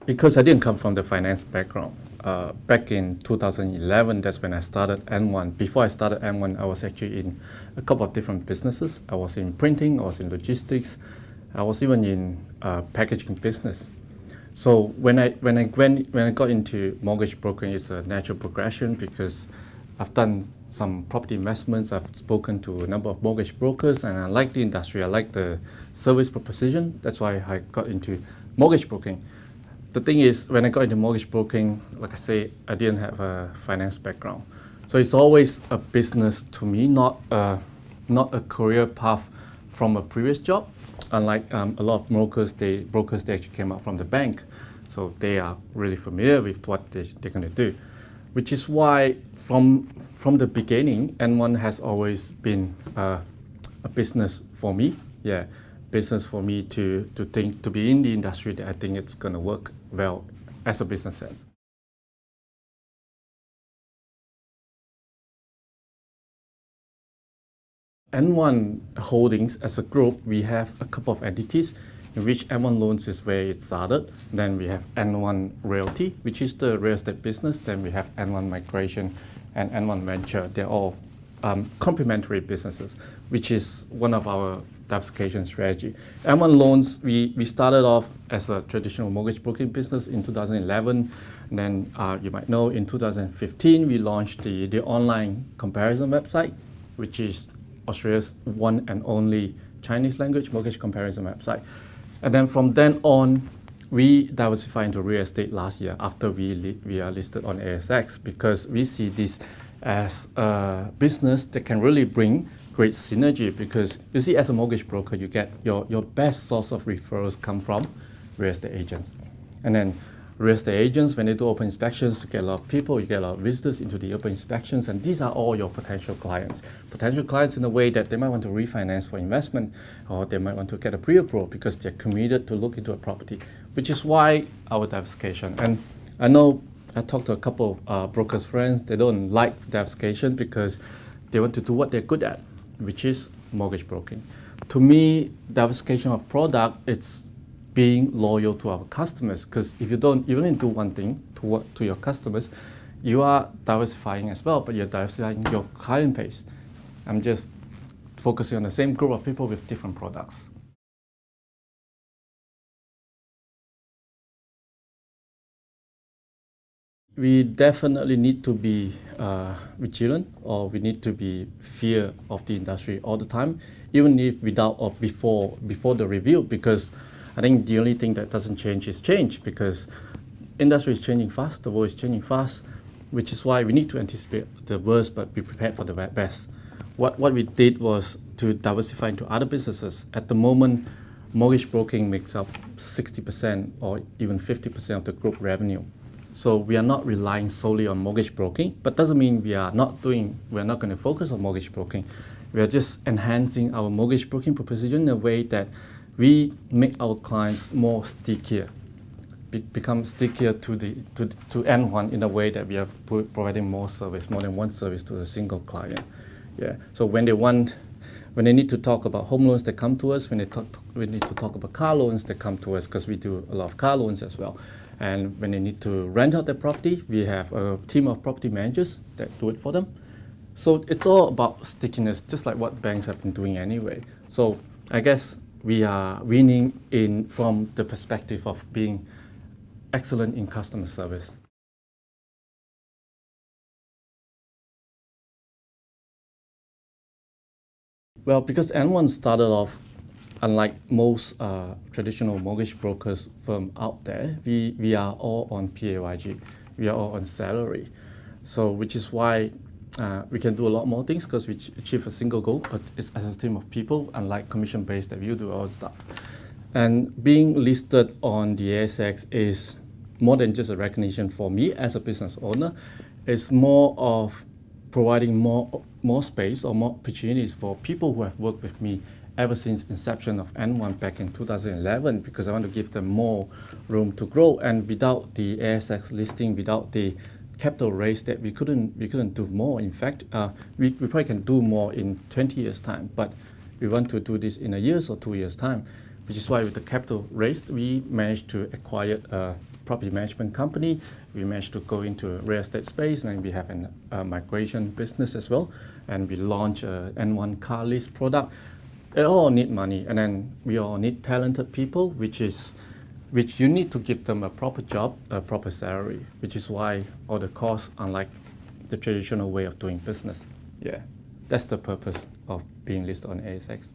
because I didn't come from the finance background. Back in 2011, that's when I started N1. Before I started N1, I was actually in a couple of different businesses. I was in printing, I was in logistics, I was even in packaging business. So when I got into mortgage broking, it's a natural progression because I've done some property investments. I've spoken to a number of mortgage brokers, and I like the industry. I like the service proposition. That's why I got into mortgage broking. The thing is, when I got into mortgage broking, like I say, I didn't have a finance background. So it's always a business to me, not a career path from a previous job. Unlike a lot of brokers, they actually came out from the bank. So they are really familiar with what they're going to do. Which is why from the beginning, N1 has always been a business for me. Yeah, business for me to be in the industry that I think it's going to work well as a business sense. N1 Holdings as a group, we have a couple of entities in which N1 Loans is where it started. Then we have N1 Realty, which is the real estate business. Then we have N1 Migration and N1 Venture. They're all complementary businesses, which is one of our diversification strategy. N1 Loans, we started off as a traditional mortgage broking business in 2011. And then you might know in 2015, we launched the online comparison website, which is Australia's one and only Chinese language mortgage comparison website. And then from then on, we diversified into real estate last year after we are listed on ASX, because we see this as a business that can really bring great synergy. Because you see, as a mortgage broker, you get your best source of referrals come from real estate agents. And then real estate agents, when they do open inspections, you get a lot of people, you get a lot of visitors into the open inspections, and these are all your potential clients. Potential clients in a way that they might want to refinance for investment, or they might want to get a pre-approval because they're committed to look into a property, which is why our diversification. And I know I talked to a couple of brokers friends, they don't like diversification because they want to do what they're good at, which is mortgage broking. To me, diversification of product, it's being loyal to our customers, because if you only do one thing to your customers, you are diversifying as well, but you're diversifying your client base. I'm just focusing on the same group of people with different products. We definitely need to be vigilant, or we need to be fear of the industry all the time, even if without or before the review, because I think the only thing that doesn't change is change, because industry is changing fast, the world is changing fast, which is why we need to anticipate the worst but be prepared for the best. What we did was to diversify into other businesses. At the moment, mortgage broking makes up 60% or even 50% of the group revenue. So we are not relying solely on mortgage broking, but doesn't mean we're not going to focus on mortgage broking. We are just enhancing our mortgage broking proposition in a way that we make our clients more stickier, become stickier to N1 in a way that we are providing more than one service to a single client. Yeah. So when they need to talk about home loans, they come to us. When we need to talk about car loans, they come to us, because we do a lot of car loans as well. And when they need to rent out their property, we have a team of property managers that do it for them. So it's all about stickiness, just like what banks have been doing anyway. So I guess we are winning from the perspective of being excellent in customer service. Well, because N1 started off, unlike most traditional mortgage brokers firm out there, we are all on PAYG. We are all on salary. So which is why we can do a lot more things, because we achieve a single goal, but it's as a team of people, unlike commission-based that you do all the stuff. And being listed on the ASX is more than just a recognition for me as a business owner. It's more of providing more space or more opportunities for people who have worked with me ever since inception of N1 back in 2011, because I want to give them more room to grow. And without the ASX listing, without the capital raise, that we couldn't do more. In fact, we probably can do more in 20 years' time, but we want to do this in a year or 2 years' time, which is why with the capital raised, we managed to acquire a property management company. We managed to go into a real estate space, and we have a migration business as well. And we launched a N1 car lease product. It all need money, and then we all need talented people, which you need to give them a proper job, a proper salary, which is why all the costs, unlike the traditional way of doing business. Yeah, that's the purpose of being listed on ASX.